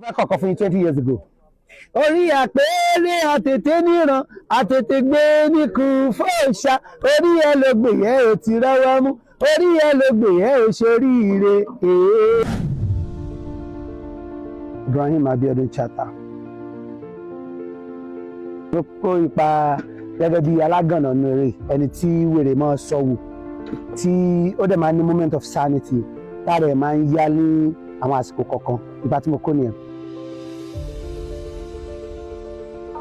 fẹ́ kọ̀ọ̀kan fún yín 20 years ago. Orí àpèrè àtètè níran àtètè gbé níkùn fòòṣà orí ẹ ló gbè yẹ ò ti rọ́wọ́ mú orí ẹ ló gbè yẹ ò ṣoríire. Ibrahim Abiodun Chata ló kó ipa gẹ́gẹ́ bí alágànnà nìrè ẹni tí wèrè máa sọ̀wọ́ tí ó dẹ̀ máa ní moment of sanity tára ẹ̀ máa ń yá ní àwọn àsìkò kọ̀ọ̀kan ipa tí mo kó nìyẹn.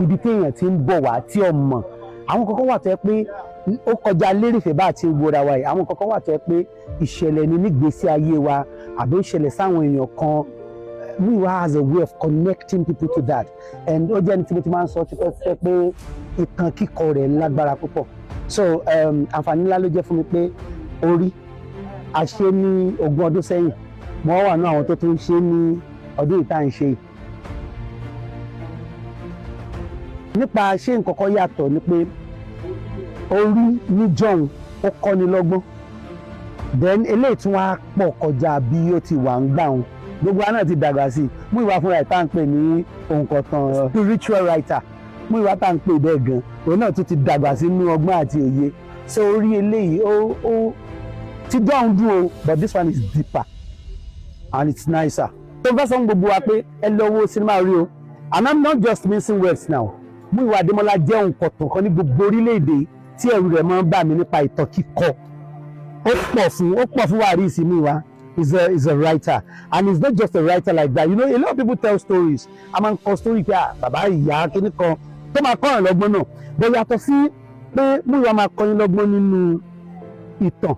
Ibi téèyàn ti ń bọ̀ wá tí ó mọ̀ àwọn kọ̀ọ̀kan wà tó yẹ pé ó kọjá lérìfẹ́ bá àti wòra wa yìí àwọn kọ̀ọ̀kan wà tó yẹ pé ìṣẹ̀lẹ̀ ní nígbésí ayé wa àbí ó ṣẹlẹ̀ sáwọn èèyàn kan. Muyiwa has a way of connecting people to that and ó jẹ́ ní tí mo ti máa ń sọ tipẹ́ pé ìtàn kíkọ rẹ̀ lágbára púpọ̀ so àǹfààní ńlá ló jẹ́ fún mi pé orí a ṣe ní 20 ọdún sẹ́yìn mo wà ní àwọn tó tún ṣe ní ọdún ìta ń ṣe yìí. Nípa ṣé nǹkan kan yàtọ̀ ni pé orí níjọ́un ó kọ́ni lọ́gbọ́n then eléyìí tún wá pọ̀ kọjá bí ó ti wà ń gbà wọn gbogbo wa náà ti dàgbà sí i Muyiwa fúnra ẹ̀ tá à ń pè ní òǹkọ̀tàn spiritual writer Muyiwa tá à ń pè bẹ́ẹ̀ gan òun náà tún ti dàgbà sínú ọgbọ́n àti òye so orí eléyìí ó ti dọ́hùn dùn o but this one is deeper and it's nicer. tó fẹ́ sọ fún gbogbo wa pé ẹ lọ wo sinimá rí o and I'm not just mincing words now Muyiwa Adémọ́lá jẹ́ òǹkọ̀tàn kan ní gbogbo orílẹ̀-èdè tí ẹ̀rù rẹ̀ máa ń bà mí nípa ìtàn kíkọ ó pọ̀ fún Waris Muyiwa. Is a writer and he's not just a writer like that. You know, a lot of people tell stories. A máa ń kọ story pé bàbá ìyá kíní kan tó máa kọ́ ẹ̀ lọ́gbọ́n náà. Bẹ́ẹ̀ yàtọ̀ sí pé Muyiwa máa kọ́ yín lọ́gbọ́n nínú ìtàn.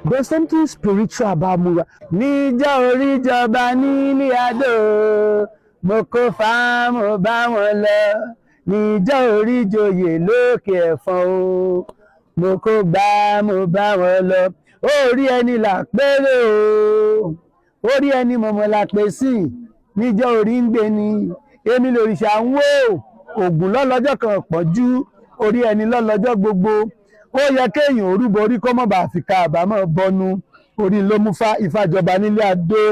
There's something spiritual about Muyiwa. Níjọ́ orí jọba nílé Adó, mo kó fáàmù bá wọn lọ. Níjọ́ orí joyè lókè ẹ̀fọn o, mo kó gbá mo bá wọn lọ. Orí ẹni là péré o orí ẹni mọ̀mọ́ la pè sí níjọ́ orí ń gbé ni èmi lòrìṣà ń wò ògùn lọ́lọ́jọ́ kan pọ̀jù orí ẹni lọ́lọ́jọ́ gbogbo ó yẹ kéèyàn orúbọ orí kó mọ̀ bá fi ka àbámọ̀ bọnu orí ló mú Ifá jọba nílé Adó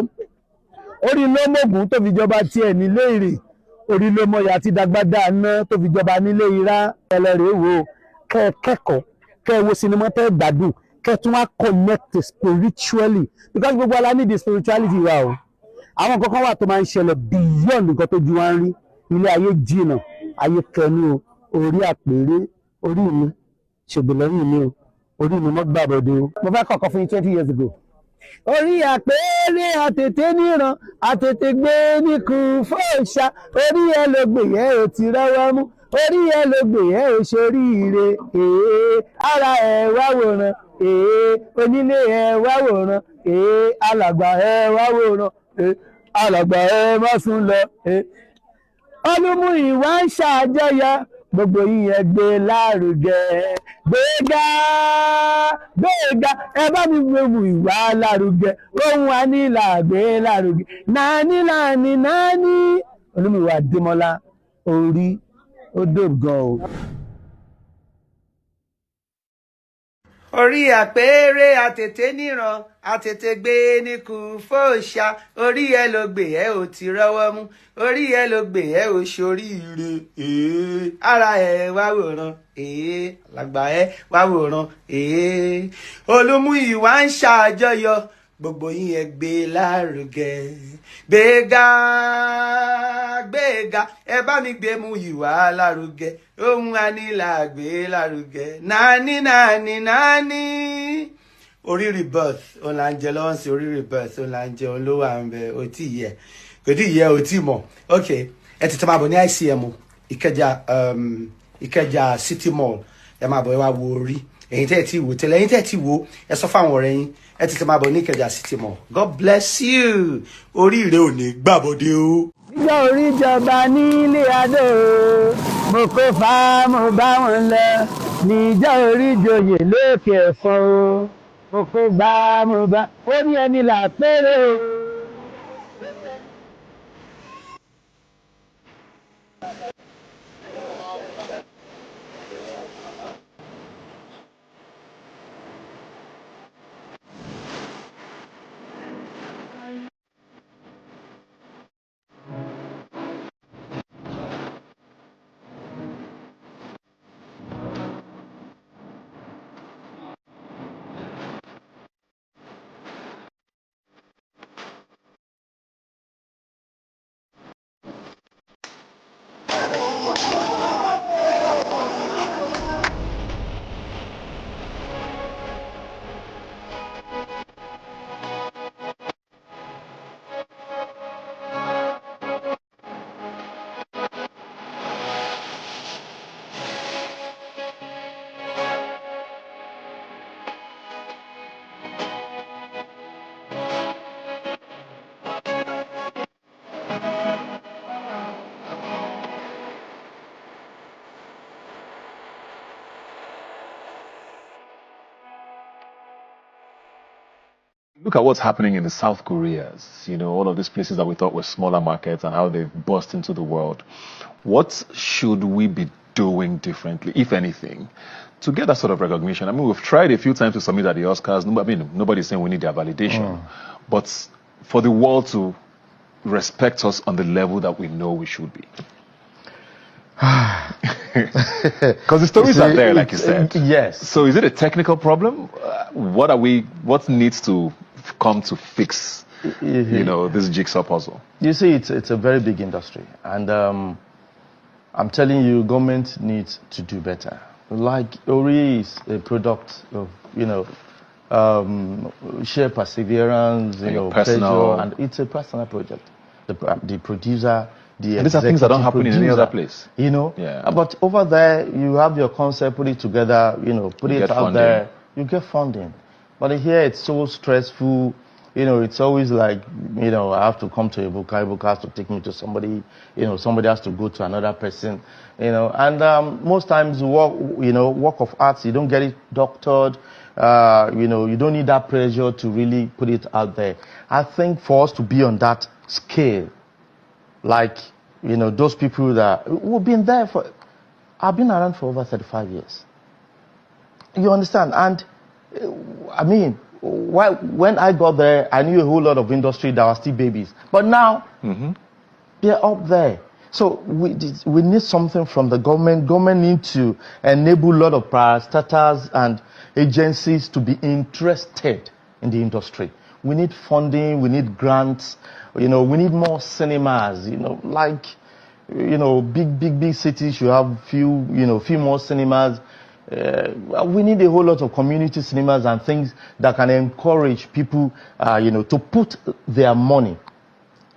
orí ló mọ̀gùn tó fi jọba tiẹ̀ nílé Ìrè orí ló mọ̀yà tí dagbádá aná tó fi jọba nílé Ìrá ẹlẹ́rìí wò kẹ́ẹ̀kẹ́kọ̀ọ́ kẹ́ẹ̀ wo sinimá tẹ́ gbádùn kẹ́tún wá connect spiritually because gbogbo ala need the spirituality wa o àwọn kankan wà tó máa ń ṣẹlẹ̀ beyond nǹkan tó ju wá ń rí ilé ayé jìnnà ayé kẹnu o orí àpèrè orí mi ṣògbìlẹ́yìn mi o orí mi mọ́ gbàbọ̀dé o. Mo fẹ́ kọ̀ọ̀kan fún yín 20 years ago. Orí àpèrè àtètè níran àtètè gbé níkùn fòòṣà orí ẹ ló gbè yẹ ò ti rọ́wọ́ mú orí ẹ ló gbè yẹ ò ṣoríire ara ẹ wá wòran onílé ẹ wá wòran alàgbà ẹ wá wòran alàgbà ẹ má sùn lọ Olúmúyìwá ń ṣàjọyọ̀ gbogbo yíyẹn gbé lárugẹ gbéga ẹ bá mi gbé Muyiwa lárugẹ ohun ànílà gbé lárugẹ náání Olúmúyìwá Adémọ́lá orí ó dòb gan o. Orí àpèrè àtètè níran àtètè gbé níkùn fòòṣà orí ẹ ló gbè ẹ ò ti rọ́wọ́ mú orí ẹ ló gbè ẹ ò ṣoríire ara ẹ wá wòran alàgbà ẹ wá wòran Olúmúyìwá ń ṣàjọyọ̀ gbogbo yín ẹ gbé lárugẹ gbéga ẹ bá mi gbé Muyiwa lárugẹ ohun ànílà gbé lárugẹ náání orí Rebirth òun là ń jẹ lọ́wọ́ sí orí Rebirth òun là ń jẹ òun ló wà ń bẹ ò tí yẹ kò tí yẹ ò tí mọ̀ ok ẹ ti tẹ́ máa bọ̀ ní ICM Ìkẹjà City Mall ẹ máa bọ̀ ẹ wá wo orí ẹ̀yin tẹ́ ẹ ti wò tẹ́lẹ̀ ẹ̀yin tẹ́ ẹ ti wò ẹ sọ fáwọn ọ̀rẹ́ yín ẹ ti tẹ́ máa bọ̀ ní Ìkẹjà City Mall God bless you orí rẹ ò ní gbàbọ̀dé o. Níjọ́ orí jọba nílé Adó mo kó fáàmù bá wọn lọ níjọ́ orí joyè lókè ẹ̀fọn o mo kó gbá mo bá orí ẹni là péré o. Look at what's happening in the South Koreas, all of these places that we thought were smaller markets and how they've burst into the world. What should we be doing differently, if anything, to get that sort of recognition? I mean, we've tried a few times to submit at the Oscars. I mean, nobody's saying we need their validation. But for the world to respect us on the level that we know we should be. Because the stories are there, like you said. Yes. So is it a technical problem? What needs to come to fix, this jigsaw puzzle? You see, it's a very big industry. And I'm telling you, government needs to do better. Like ORI is a product of, sheer perseverance, personal, pleasure, and it's a personal project. The producer, and these are things that don't happen in any other place. Yeah. But over there, you have your concept, put it together, put it out there, you get funding. But here it's so stressful. It's always like, I have to come to a book has to take me to somebody, somebody has to go to another person, and most times work of arts, you don't get it doctored, you don't need that pressure to really put it out there. I think for us to be on that scale, like, those people that who've been there I've been around for over 35 years. You understand? And I mean, when I got there, I knew a whole lot of industry that were still babies. But now, they're up there. So we need something from the government. Government needs to enable a lot of parastatals and agencies to be interested in the industry. We need funding, we need grants, we need more cinemas, big cities should have few more cinemas. We need a whole lot of community cinemas and things that can encourage people, to put their money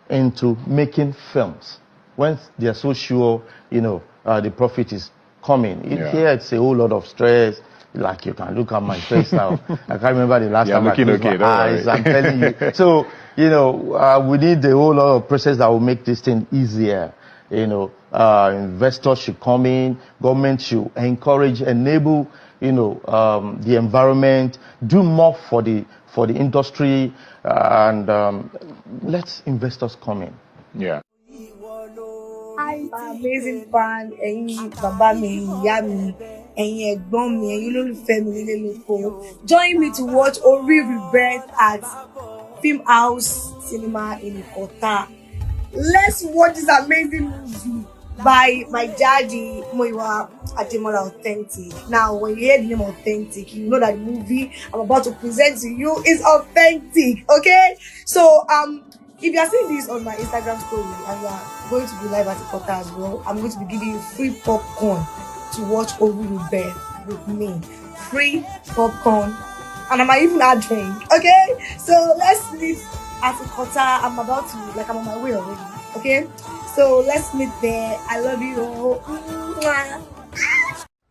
into making films when they are so sure, the profit is coming. Here it's a whole lot of stress. Like, you can look at my face now. I can't remember the last time I closed my eyes. I'm telling you. So, we need a whole lot of process that will make this thing easier. Investors should come in. Government should encourage, enable, the environment, do more for the industry, and let investors come in. Yeah. I'm an amazing fan. Ẹ̀yin bàbá mi, ìyá mi, ẹ̀yin ẹ̀gbọ́n mi, ẹ̀yin olólùfẹ́ mi nílé lóko. Join me to watch ORI Rebirth at Film House Cinema in Ikota. Let's watch this amazing movie by my daddy, Muyiwa Ademola Authentic. Now, when you hear the name Authentic, you know that the movie I'm about to present to you is authentic. Okay? So, if you are seeing this on my Instagram story and you are going to be live at Ikota as well, I'm going to be giving you free popcorn to watch ORI Rebirth with me. Free popcorn. And I might even add drink. Okay? So let's meet at Ikota. I'm on my way already. Okay? So let's meet there. I love you all.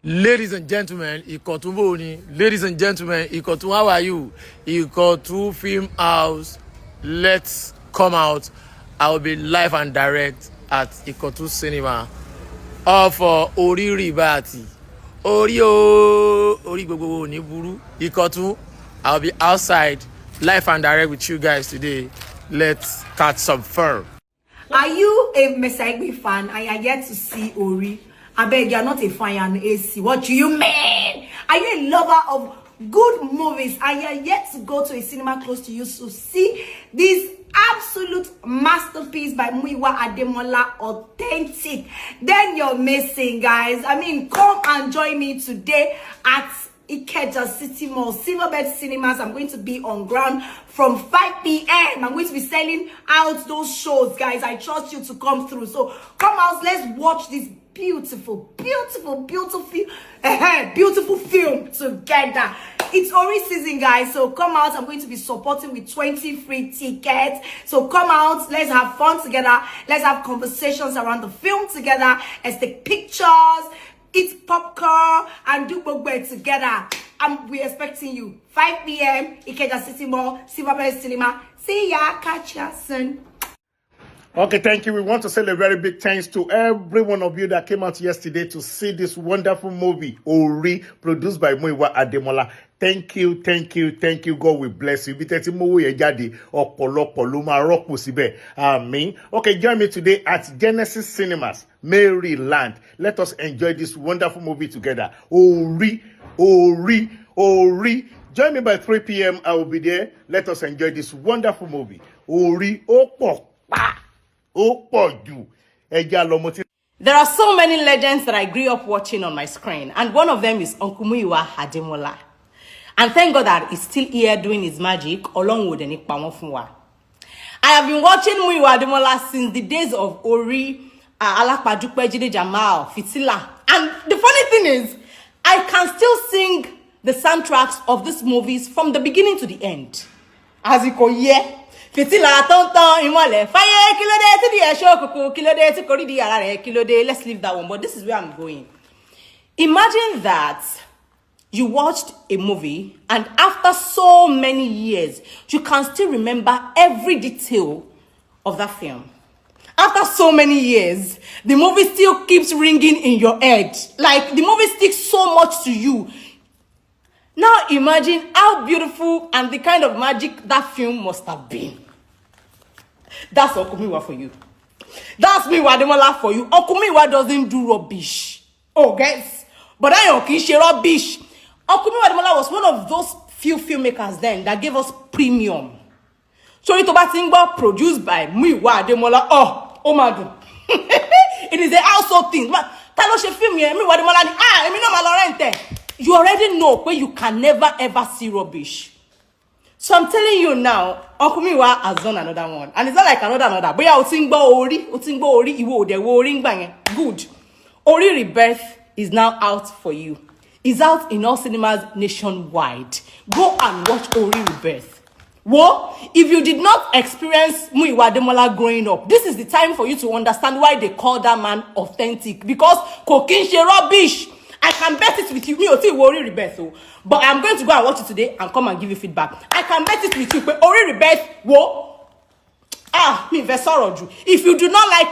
Ladies and gentlemen, Ikotu Boni. Ladies and gentlemen, Ikotu, how are you? Ikotu Film House. Let's come out. I will be live and direct at Ikotu Cinema. All for ORI Rebirth. Ori gbogbo ni buru. Ikotu, I'll be outside live and direct with you guys today. Let's catch some fun. Are you a Mesagbe fan and you're yet to see ORI? I beg you're not a fan, you're an AC. What do you mean? Are you a lover of good movies and you're yet to go to a cinema close to you to see this absolute masterpiece by Muyiwa Ademola Authentic? Then you're missing, guys. I mean, come and join me today at Ikeja City Mall, Silverbird Cinemas. I'm going to be on ground from 5 p.m. I'm going to be selling out those shows, guys. I trust you to come through. So come out, let's watch this beautiful film together. It's ORI season, guys, so come out. I'm going to be supporting with 20 free tickets. So come out, let's have fun together. Let's have conversations around the film together. Let's take pictures, eat popcorn, and do bogbe together. We're expecting you. 5 p.m. Ikeja City Mall, Silverbird Cinema. See ya, catch ya soon. Okay, thank you. We want to say a very big thanks to every one of you that came out yesterday to see this wonderful movie, ORI, produced by Muyiwa Ademola. Thank you. God will bless you. Bí tẹ́tí mówó yẹn jáde, ọ̀pọ̀lọpọ̀ ló máa rọ́pò síbẹ̀. Àmín. Okay, join me today at Genesis Cinemas, Maryland. Let us enjoy this wonderful movie together. Ori. Join me by 3 p.m. I will be there. Let us enjoy this wonderful movie. Ori. There are so many legends that I grew up watching on my screen, and one of them is Uncle Muyiwa Ademola. And thank God that he's still here doing his magic along with Enik Pamofunwa. I have been watching Muyiwa Ademola since the days of Ori, Alakpadukpe, Jide Jamal, Fitila. And the funny thing is, I can still sing the soundtracks of these movies from the beginning to the end. As you go, yeah. Fitila, tonton, imole, fire, kilode, to the show, kilode, to koridi, kilode. Let's leave that one. But this is where I'm going. Imagine that you watched a movie, and after so many years, you can still remember every detail of that film. After so many years, the movie still keeps ringing in your head. Like, the movie sticks so much to you. Now imagine how beautiful and the kind of magic that film must have been. That's Okumiwa for you. That's me, Wademola, for you. Okumiwa doesn't do rubbish. Oh, guys. But I don't care rubbish. Okumiwa Ademola was one of those few filmmakers then that gave us premium. So it was produced by Muyiwa Ademola. Oh my God. It is a household thing. You already know where you can never ever see rubbish. So I'm telling you now, Uncle Muyiwa has done another one. And it's not like another. But yeah, good. Ori Rebirth is now out for you. It's out in all cinemas nationwide. Go and watch Ori Rebirth. Well, if you did not experience Muyiwa Ademola growing up, this is the time for you to understand why they call that man authentic. Because Kokinshe rubbish. I can bet it with you. Me oti Ori Rebirth, but I'm going to go and watch it today and come and give you feedback. I can bet it with you. But Ori Rebirth, me if you do not like